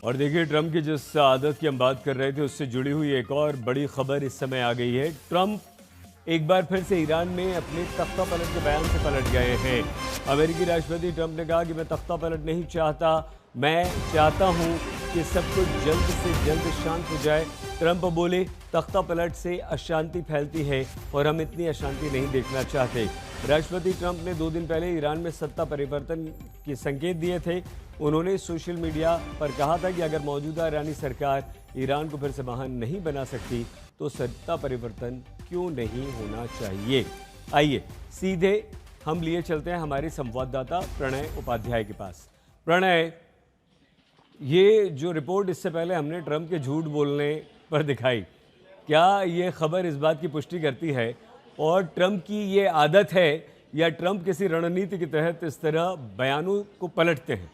और देखिए, ट्रंप की जिस आदत की हम बात कर रहे थे उससे जुड़ी हुई एक और बड़ी खबर इस समय आ गई है। ट्रंप एक बार फिर से ईरान में अपने तख्ता पलट के बयान से पलट गए हैं। अमेरिकी राष्ट्रपति ट्रंप ने कहा कि मैं तख्ता पलट नहीं चाहता, मैं चाहता हूं कि सब कुछ जल्द से जल्द शांत हो जाए। ट्रंप बोले, तख्ता पलट से अशांति फैलती है और हम इतनी अशांति नहीं देखना चाहते। राष्ट्रपति ट्रंप ने 2 दिन पहले ईरान में सत्ता परिवर्तन के संकेत दिए थे। उन्होंने सोशल मीडिया पर कहा था कि अगर मौजूदा ईरानी सरकार ईरान को फिर से महान नहीं बना सकती तो सत्ता परिवर्तन क्यों नहीं होना चाहिए। आइए सीधे हम लिए चलते हैं हमारे संवाददाता प्रणय उपाध्याय के पास। प्रणय, ये जो रिपोर्ट इससे पहले हमने ट्रंप के झूठ बोलने पर दिखाई, क्या ये खबर इस बात की पुष्टि करती है और ट्रंप की ये आदत है या ट्रंप किसी रणनीति के तहत इस तरह बयानों को पलटते हैं?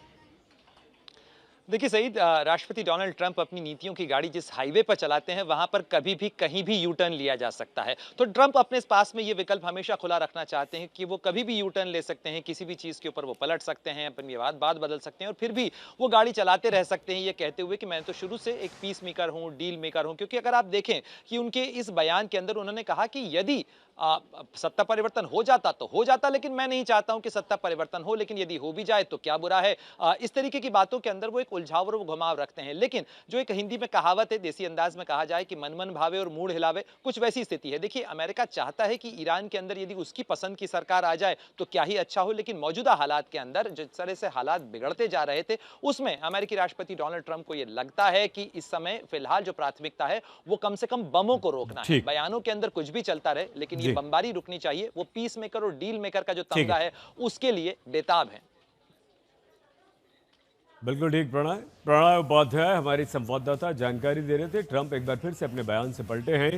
देखिए सईद, राष्ट्रपति डोनाल्ड ट्रंप अपनी नीतियों की गाड़ी जिस हाईवे पर चलाते हैं वहां पर कभी भी कहीं भी यू टर्न लिया जा सकता है। तो ट्रंप अपने पास में ये विकल्प हमेशा खुला रखना चाहते हैं कि वो कभी भी यू टर्न ले सकते हैं, किसी भी चीज के ऊपर वो पलट सकते हैं, अपनी बात बदल सकते हैं और फिर भी वो गाड़ी चलाते रह सकते हैं, ये कहते हुए कि मैं तो शुरू से एक पीस मेकर हूं, डील मेकर हूं। क्योंकि अगर आप देखें कि उनके इस बयान के अंदर उन्होंने कहा कि यदि सत्ता परिवर्तन हो जाता तो हो जाता, लेकिन मैं नहीं चाहता हूं कि सत्ता परिवर्तन हो, लेकिन यदि हो भी जाए तो क्या बुरा है। इस तरीके की बातों के अंदर वो एक उलझाव और घुमाव रखते हैं। लेकिन जो एक हिंदी में कहावत है, देसी अंदाज में कहा जाए कि मन मन भावे और मूड हिलावे, कुछ वैसी स्थिति है। देखिए, अमेरिका चाहता है कि ईरान के अंदर यदि उसकी पसंद की सरकार आ जाए तो क्या ही अच्छा हो, लेकिन मौजूदा हालात के अंदर जिस तरह से हालात बिगड़ते जा रहे थे उसमें अमेरिकी राष्ट्रपति डोनाल्ड ट्रंप को यह लगता है कि इस समय फिलहाल जो प्राथमिकता है वो कम से कम बमों को रोकना है। ठीक। बयानों के अंदर कुछ भी चलता रहे, लेकिन ये जी। बमबारी रुकनी चाहिए। वो पीस मेकर और डील मेकर का जो ठीक तमगा है। है उसके लिए बेताब है। बिल्कुल ठीक। प्रणय प्रणय उपाध्याय हमारे संवाददाता जानकारी दे रहे थे। ट्रंप एक बार फिर से अपने बयान से पलटे हैं।